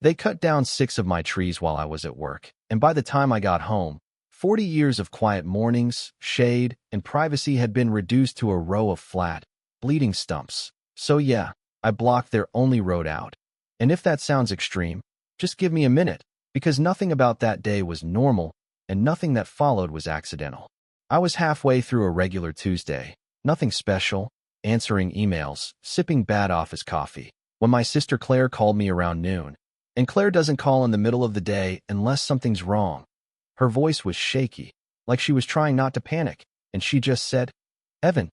They cut down 6 of my trees while I was at work, and by the time I got home, 40 years of quiet mornings, shade, and privacy had been reduced to a row of flat, bleeding stumps. So yeah, I blocked their only road out. And if that sounds extreme, just give me a minute, because nothing about that day was normal, and nothing that followed was accidental. I was halfway through a regular Tuesday, nothing special, answering emails, sipping bad office coffee, when my sister Claire called me around noon. And Claire doesn't call in the middle of the day unless something's wrong. Her voice was shaky, like she was trying not to panic, and she just said, "Evan,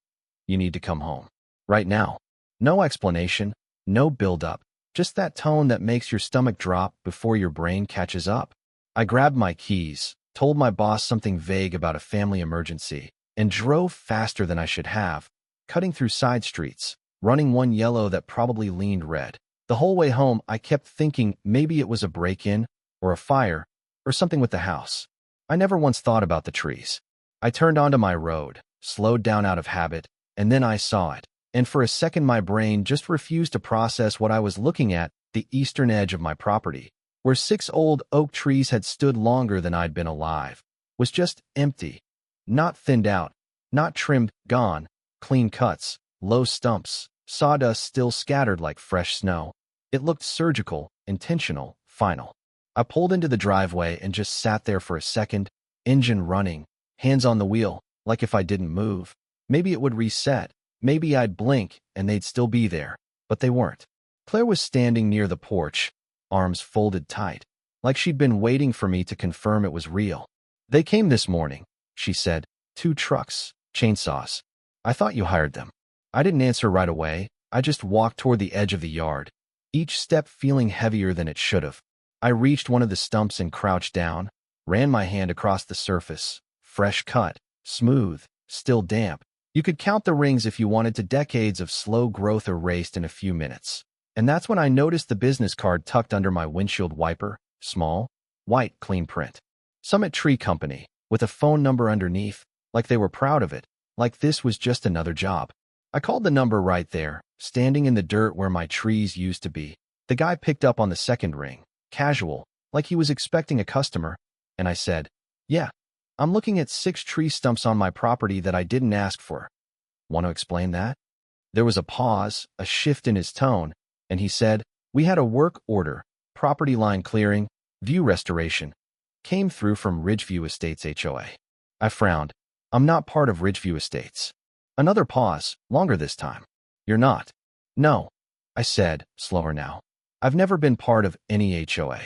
you need to come home. Right now." No explanation, no build-up, just that tone that makes your stomach drop before your brain catches up. I grabbed my keys, told my boss something vague about a family emergency, and drove faster than I should have, cutting through side streets, running one yellow that probably leaned red. The whole way home, I kept thinking maybe it was a break-in, or a fire, or something with the house. I never once thought about the trees. I turned onto my road, slowed down out of habit, and then I saw it. And for a second my brain just refused to process what I was looking at, the eastern edge of my property, where 6 old oak trees had stood longer than I'd been alive, was just empty. Not thinned out, not trimmed, gone, clean cuts, low stumps, sawdust still scattered like fresh snow. It looked surgical, intentional, final. I pulled into the driveway and just sat there for a second, engine running, hands on the wheel, like if I didn't move, maybe it would reset, maybe I'd blink and they'd still be there, but they weren't. Claire was standing near the porch, arms folded tight, like she'd been waiting for me to confirm it was real. "They came this morning," she said. 2 trucks, chainsaws. "I thought you hired them." I didn't answer right away. I just walked toward the edge of the yard, each step feeling heavier than it should have. I reached one of the stumps and crouched down, ran my hand across the surface. Fresh cut, smooth, still damp. You could count the rings if you wanted to, decades of slow growth erased in a few minutes. And that's when I noticed the business card tucked under my windshield wiper, small, white, clean print. Summit Tree Company, with a phone number underneath, like they were proud of it, like this was just another job. I called the number right there, standing in the dirt where my trees used to be. The guy picked up on the second ring, casual, like he was expecting a customer, and I said, "Yeah, I'm looking at 6 tree stumps on my property that I didn't ask for." "Want to explain that?" There was a pause, a shift in his tone, and he said, "We had a work order, property line clearing, view restoration. Came through from Ridgeview Estates HOA." I frowned. "I'm not part of Ridgeview Estates." Another pause, longer this time. "You're not?" "No," I said, slower now. "I've never been part of any HOA."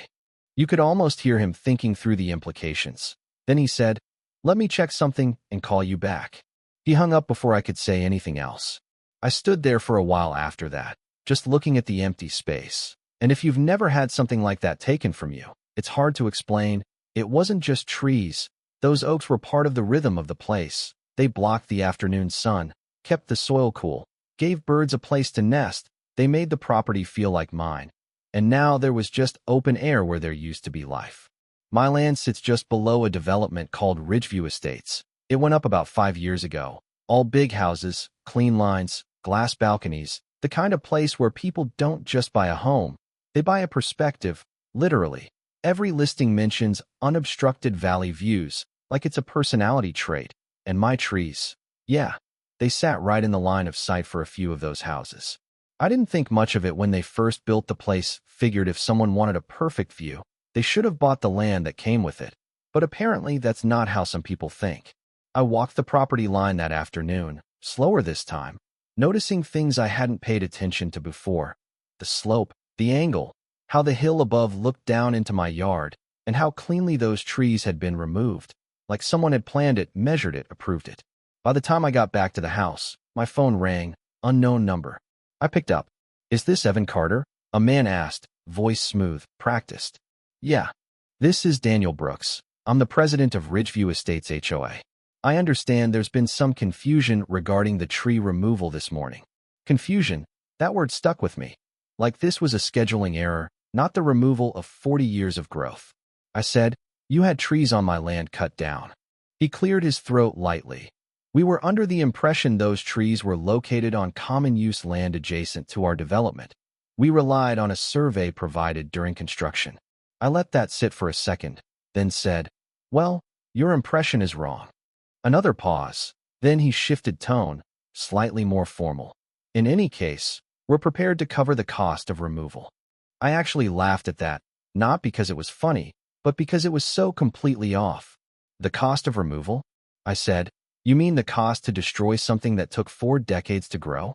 You could almost hear him thinking through the implications. Then he said, "Let me check something and call you back." He hung up before I could say anything else. I stood there for a while after that, just looking at the empty space. And if you've never had something like that taken from you, it's hard to explain. It wasn't just trees. Those oaks were part of the rhythm of the place. They blocked the afternoon sun, kept the soil cool, gave birds a place to nest. They made the property feel like mine. And now there was just open air where there used to be life. My land sits just below a development called Ridgeview Estates. It went up about 5 years ago. All big houses, clean lines, glass balconies, the kind of place where people don't just buy a home. They buy a perspective, literally. Every listing mentions unobstructed valley views, like it's a personality trait. And my trees, yeah, they sat right in the line of sight for a few of those houses. I didn't think much of it when they first built the place, figured if someone wanted a perfect view, they should have bought the land that came with it. But apparently that's not how some people think. I walked the property line that afternoon, slower this time, noticing things I hadn't paid attention to before. The slope, the angle, how the hill above looked down into my yard, and how cleanly those trees had been removed. Like someone had planned it, measured it, approved it. By the time I got back to the house, my phone rang, unknown number. I picked up. "Is this Evan Carter?" a man asked, voice smooth, practiced. "Yeah. This is Daniel Brooks. I'm the president of Ridgeview Estates HOA. I understand there's been some confusion regarding the tree removal this morning." Confusion, that word stuck with me. Like this was a scheduling error, not the removal of 40 years of growth. I said, "You had trees on my land cut down." He cleared his throat lightly. "We were under the impression those trees were located on common use land adjacent to our development." We relied on a survey provided during construction. I let that sit for a second, then said, "Well, your impression is wrong." Another pause. Then he shifted tone, slightly more formal. "In any case, we're prepared to cover the cost of removal." I actually laughed at that, not because it was funny, but because it was so completely off. "The cost of removal?" I said. "You mean the cost to destroy something that took 4 decades to grow?"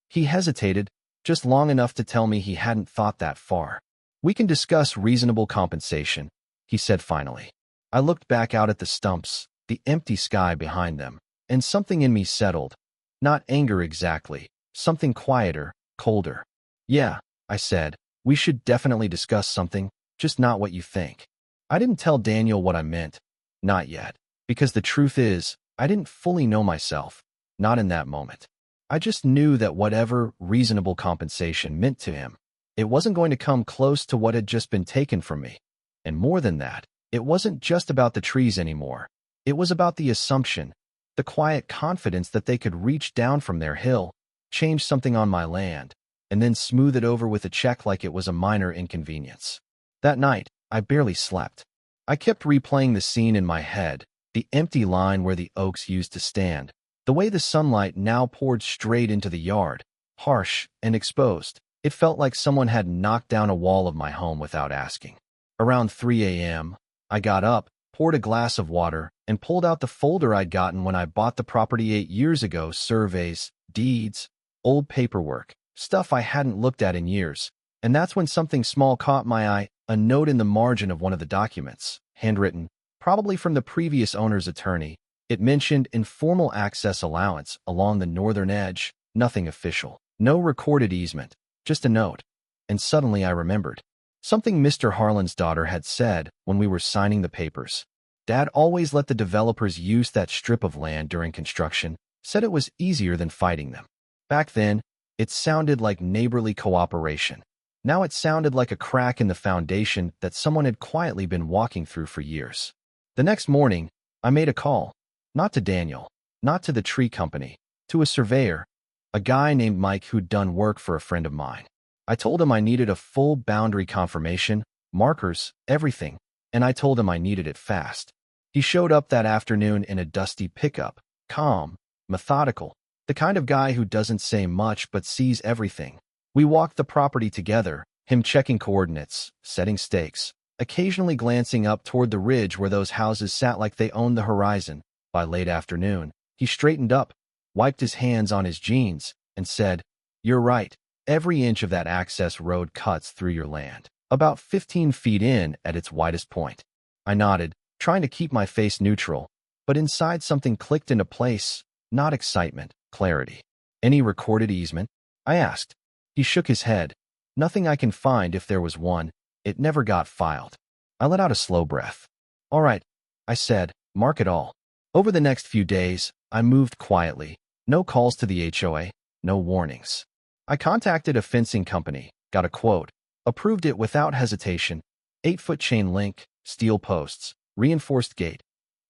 He hesitated, just long enough to tell me he hadn't thought that far. "We can discuss reasonable compensation," he said finally. I looked back out at the stumps, the empty sky behind them, and something in me settled. Not anger exactly, something quieter, colder. "Yeah," I said, "we should definitely discuss something, just not what you think." I didn't tell Daniel what I meant. Not yet. Because the truth is, I didn't fully know myself. Not in that moment. I just knew that whatever reasonable compensation meant to him, it wasn't going to come close to what had just been taken from me. And more than that, it wasn't just about the trees anymore. It was about the assumption, the quiet confidence that they could reach down from their hill, change something on my land, and then smooth it over with a check like it was a minor inconvenience. That night, I barely slept. I kept replaying the scene in my head, the empty line where the oaks used to stand, the way the sunlight now poured straight into the yard, harsh and exposed. It felt like someone had knocked down a wall of my home without asking. Around 3 a.m., I got up, poured a glass of water, and pulled out the folder I'd gotten when I bought the property 8 years ago: surveys, deeds, old paperwork, stuff I hadn't looked at in years. And that's when something small caught my eye, a note in the margin of one of the documents, handwritten, probably from the previous owner's attorney. It mentioned informal access allowance along the northern edge, nothing official, no recorded easement, just a note. And suddenly I remembered something Mr. Harlan's daughter had said when we were signing the papers. Dad always let the developers use that strip of land during construction, said it was easier than fighting them. Back then, it sounded like neighborly cooperation. Now it sounded like a crack in the foundation that someone had quietly been walking through for years. The next morning, I made a call. Not to Daniel, not to the tree company, to a surveyor, a guy named Mike who'd done work for a friend of mine. I told him I needed a full boundary confirmation, markers, everything, and I told him I needed it fast. He showed up that afternoon in a dusty pickup, calm, methodical, the kind of guy who doesn't say much but sees everything. We walked the property together, him checking coordinates, setting stakes, occasionally glancing up toward the ridge where those houses sat like they owned the horizon. By late afternoon, he straightened up, wiped his hands on his jeans, and said, "You're right. Every inch of that access road cuts through your land, about 15 feet in at its widest point." I nodded, trying to keep my face neutral, but inside something clicked into place, not excitement, clarity. "Any recorded easement?" I asked. He shook his head. "Nothing I can find if there was one. It never got filed." I let out a slow breath. "All right," I said, "mark it all." Over the next few days, I moved quietly. No calls to the HOA, no warnings. I contacted a fencing company, got a quote, approved it without hesitation. 8-foot chain link, steel posts, reinforced gate.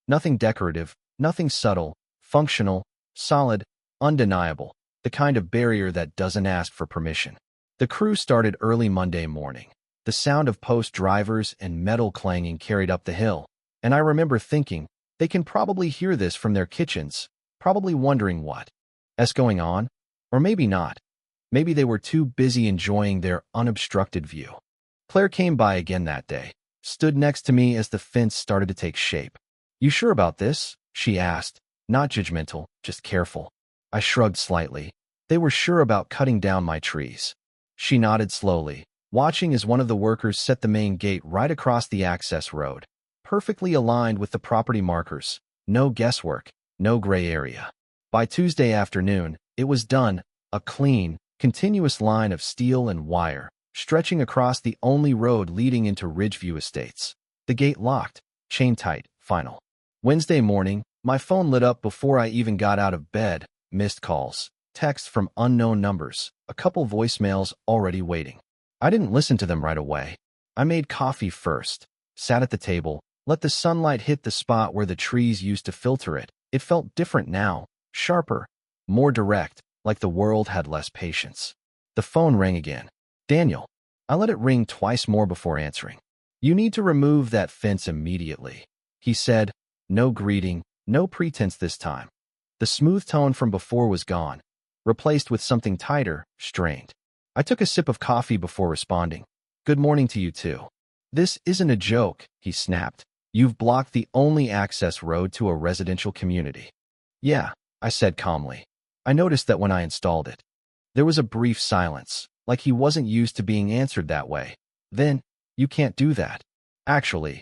Nothing decorative, nothing subtle, functional, solid, undeniable, the kind of barrier that doesn't ask for permission. The crew started early Monday morning. The sound of post drivers and metal clanging carried up the hill, and I remember thinking, they can probably hear this from their kitchens, probably wondering what's going on, or maybe not. Maybe they were too busy enjoying their unobstructed view. Claire came by again that day, stood next to me as the fence started to take shape. "You sure about this?" she asked, not judgmental, just careful. I shrugged slightly. They were sure about cutting down my trees. She nodded slowly, watching as one of the workers set the main gate right across the access road, perfectly aligned with the property markers. No guesswork, no gray area. By Tuesday afternoon, it was done, a clean, continuous line of steel and wire, stretching across the only road leading into Ridgeview Estates. The gate locked, chain tight, final. Wednesday morning, my phone lit up before I even got out of bed. Missed calls, texts from unknown numbers, a couple voicemails already waiting. I didn't listen to them right away. I made coffee first, sat at the table, let the sunlight hit the spot where the trees used to filter it. It felt different now, sharper, more direct, like the world had less patience. The phone rang again. Daniel. I let it ring twice more before answering. You need to remove that fence immediately, he said. No greeting, no pretense this time. The smooth tone from before was gone, replaced with something tighter, strained. I took a sip of coffee before responding. Good morning to you too. This isn't a joke, he snapped. You've blocked the only access road to a residential community. Yeah, I said calmly. I noticed that when I installed it. There was a brief silence, like he wasn't used to being answered that way. Then, you can't do that. Actually,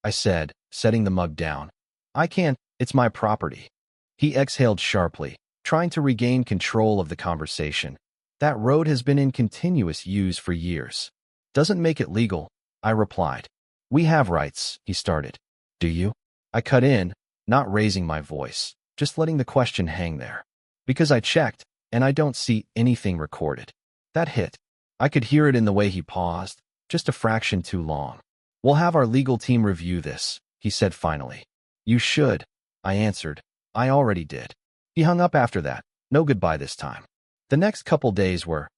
I said, setting the mug down. I can't, it's my property. He exhaled sharply, trying to regain control of the conversation. That road has been in continuous use for years. Doesn't make it legal, I replied. We have rights, he started. Do you? I cut in, not raising my voice, just letting the question hang there. Because I checked, and I don't see anything recorded. That hit. I could hear it in the way he paused, just a fraction too long. We'll have our legal team review this, he said finally. You should, I answered. I already did. He hung up after that. No goodbye this time. The next couple days were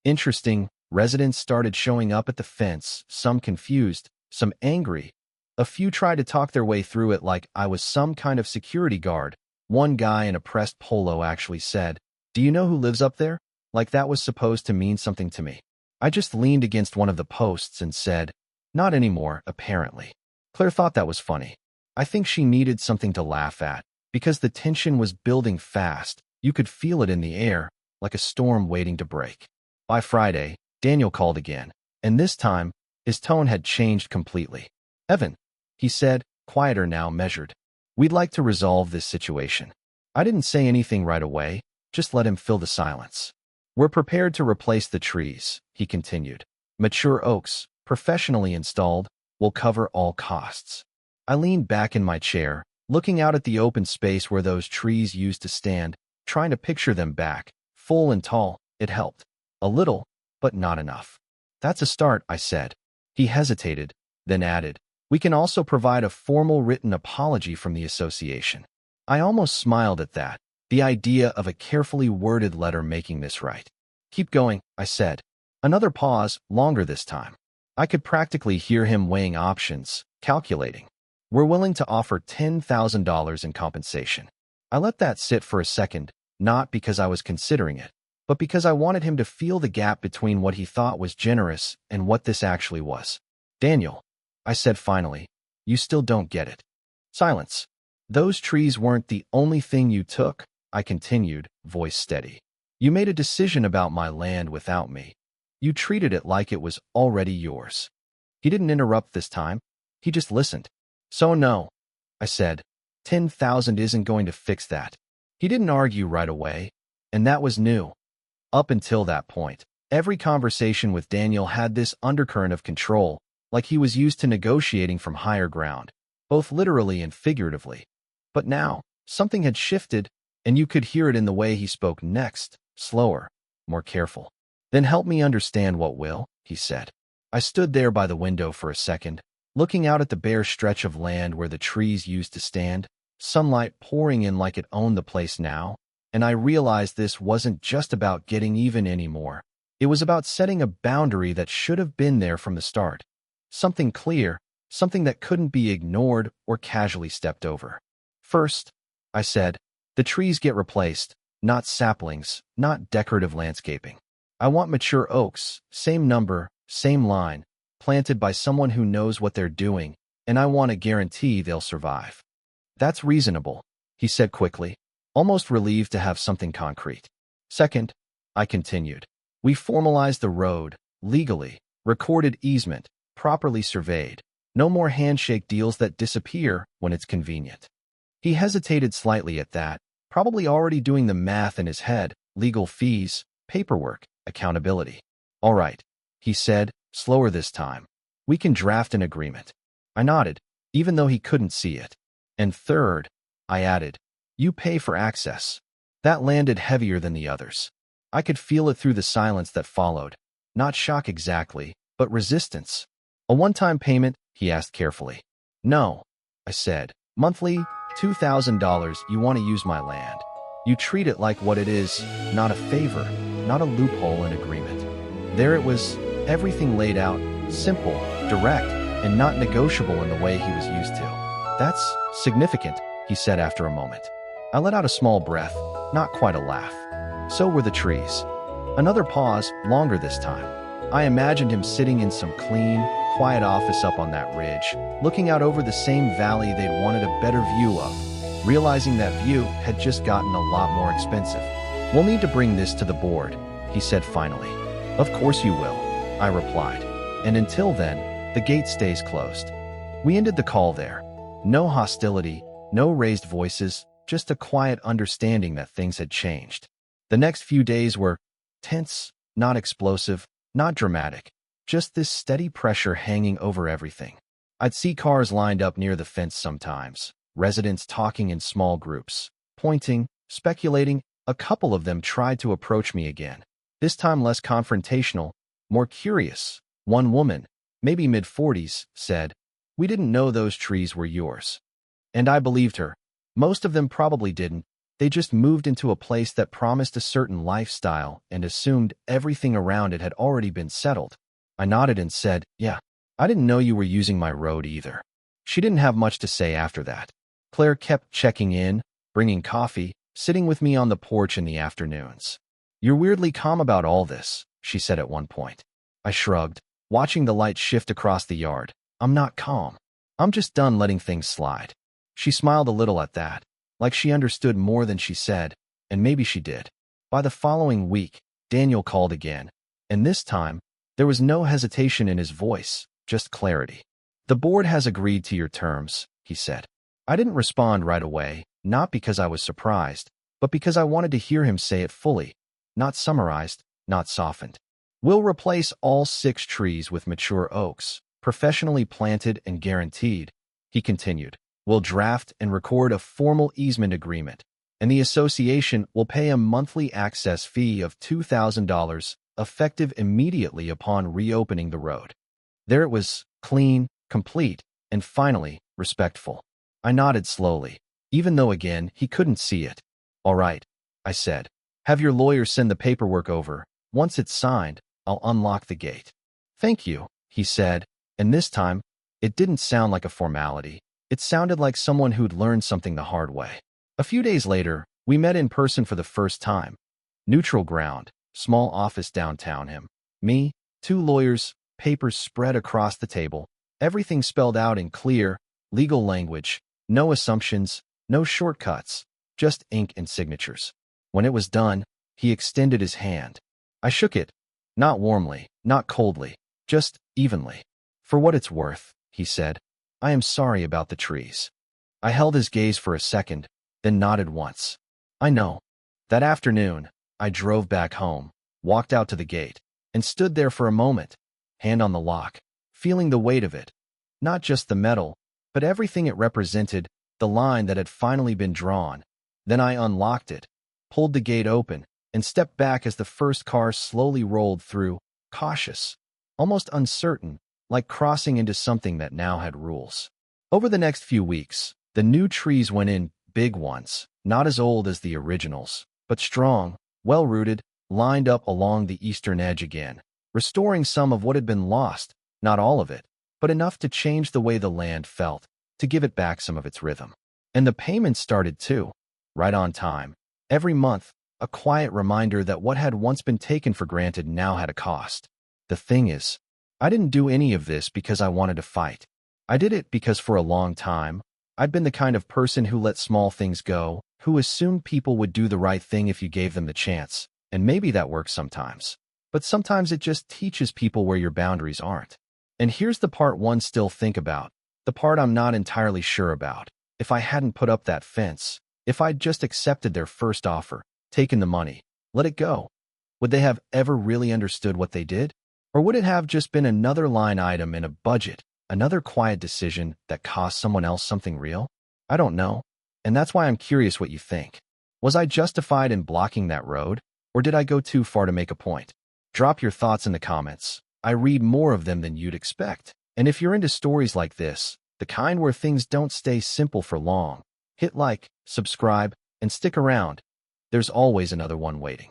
interesting. Residents started showing up at the fence, some confused, some angry. A few tried to talk their way through it like I was some kind of security guard. One guy in a pressed polo actually said, "Do you know who lives up there?" Like that was supposed to mean something to me. I just leaned against one of the posts and said, "Not anymore, apparently." Claire thought that was funny. I think she needed something to laugh at, because the tension was building fast. You could feel it in the air, like a storm waiting to break. By Friday, Daniel called again, and this time, his tone had changed completely. "Evan," he said, quieter now, measured. "We'd like to resolve this situation." I didn't say anything right away, just let him fill the silence. "We're prepared to replace the trees," he continued. "Mature oaks, professionally installed, will cover all costs." I leaned back in my chair, looking out at the open space where those trees used to stand, trying to picture them back, full and tall. It helped. A little, but not enough. "That's a start," I said. He hesitated, then added, "We can also provide a formal written apology from the association." I almost smiled at that, the idea of a carefully worded letter making this right. "Keep going," I said. Another pause, longer this time. I could practically hear him weighing options, calculating. "We're willing to offer $10,000 in compensation." I let that sit for a second, not because I was considering it, but because I wanted him to feel the gap between what he thought was generous and what this actually was. "Daniel," I said finally, "you still don't get it." Silence. "Those trees weren't the only thing you took," I continued, voice steady. "You made a decision about my land without me. You treated it like it was already yours." He didn't interrupt this time. He just listened. "So no," I said. "10,000 isn't going to fix that." He didn't argue right away, and that was new. Up until that point, every conversation with Daniel had this undercurrent of control, like he was used to negotiating from higher ground, both literally and figuratively. But now, something had shifted, and you could hear it in the way he spoke next, slower, more careful. "Then help me understand what will," he said. I stood there by the window for a second, looking out at the bare stretch of land where the trees used to stand, sunlight pouring in like it owned the place now, and I realized this wasn't just about getting even anymore. It was about setting a boundary that should have been there from the start. Something clear, something that couldn't be ignored or casually stepped over. "First," I said, "the trees get replaced, not saplings, not decorative landscaping. I want mature oaks, same number, same line, planted by someone who knows what they're doing, and I want a guarantee they'll survive." "That's reasonable," he said quickly, almost relieved to have something concrete. "Second," I continued, "we formalized the road, legally, recorded easement, properly surveyed. No more handshake deals that disappear when it's convenient." He hesitated slightly at that, probably already doing the math in his head, legal fees, paperwork, accountability. "All right," he said, slower this time. "We can draft an agreement." I nodded, even though he couldn't see it. "And third," I added, "you pay for access." That landed heavier than the others. I could feel it through the silence that followed. Not shock exactly, but resistance. "A one-time payment?" he asked carefully. "No," I said. "Monthly, $2,000. You want to use my land. You treat it like what it is, not a favor, not a loophole in agreement." There it was, Everything laid out, simple, direct, and not negotiable in the way he was used to. "That's significant," he said after a moment. I let out a small breath, not quite a laugh. So were the trees. Another pause, longer this time. I imagined him sitting in some clean, quiet office up on that ridge, looking out over the same valley they'd wanted a better view of, realizing that view had just gotten a lot more expensive. "We'll need to bring this to the board," he said finally. "Of course you will," I replied. "And until then, the gate stays closed." We ended the call there. No hostility, no raised voices, just a quiet understanding that things had changed. The next few days were tense, not explosive, not dramatic, just this steady pressure hanging over everything. I'd see cars lined up near the fence sometimes, residents talking in small groups, pointing, speculating. A couple of them tried to approach me again, this time less confrontational, more curious. One woman, maybe mid-40s, said, "We didn't know those trees were yours." And I believed her. Most of them probably didn't. They just moved into a place that promised a certain lifestyle and assumed everything around it had already been settled. I nodded and said, "Yeah, I didn't know you were using my road either." She didn't have much to say after that. Claire kept checking in, bringing coffee, sitting with me on the porch in the afternoons. "You're weirdly calm about all this," she said at one point. I shrugged, watching the light shift across the yard. "I'm not calm. I'm just done letting things slide." She smiled a little at that, like she understood more than she said, and maybe she did. By the following week, Daniel called again, and this time, there was no hesitation in his voice, just clarity. "The board has agreed to your terms," he said. I didn't respond right away, not because I was surprised, but because I wanted to hear him say it fully, not summarized, not softened. "We'll replace all 6 trees with mature oaks, professionally planted and guaranteed," he continued. "We'll draft and record a formal easement agreement, and the association will pay a monthly access fee of $2,000, effective immediately upon reopening the road." There it was, clean, complete, and finally, respectful. I nodded slowly, even though again, he couldn't see it. "All right," I said. "Have your lawyer send the paperwork over. Once it's signed, I'll unlock the gate." "Thank you," he said, and this time, it didn't sound like a formality. It sounded like someone who'd learned something the hard way. A few days later, we met in person for the first time. Neutral ground, small office downtown. Him, me, 2 lawyers, papers spread across the table, everything spelled out in clear, legal language, no assumptions, no shortcuts, just ink and signatures. When it was done, he extended his hand. I shook it, not warmly, not coldly, just evenly. "For what it's worth," he said, "I am sorry about the trees." I held his gaze for a second, then nodded once. "I know." That afternoon, I drove back home, walked out to the gate, and stood there for a moment, hand on the lock, feeling the weight of it. Not just the metal, but everything it represented, the line that had finally been drawn. Then I unlocked it, pulled the gate open, and stepped back as the first car slowly rolled through, cautious, almost uncertain, like crossing into something that now had rules. Over the next few weeks, the new trees went in, big ones, not as old as the originals, but strong, well-rooted, lined up along the eastern edge again, restoring some of what had been lost, not all of it, but enough to change the way the land felt, to give it back some of its rhythm. And the payments started too, right on time. Every month, a quiet reminder that what had once been taken for granted now had a cost. The thing is, I didn't do any of this because I wanted to fight. I did it because for a long time, I'd been the kind of person who let small things go, who assumed people would do the right thing if you gave them the chance, and maybe that works sometimes. But sometimes it just teaches people where your boundaries aren't. And here's the part one still think about, the part I'm not entirely sure about. If I hadn't put up that fence, if I'd just accepted their first offer, taken the money, let it go, would they have ever really understood what they did? Or would it have just been another line item in a budget, another quiet decision that cost someone else something real? I don't know. And that's why I'm curious what you think. Was I justified in blocking that road, or did I go too far to make a point? Drop your thoughts in the comments. I read more of them than you'd expect. And if you're into stories like this, the kind where things don't stay simple for long, hit like, subscribe, and stick around. There's always another one waiting.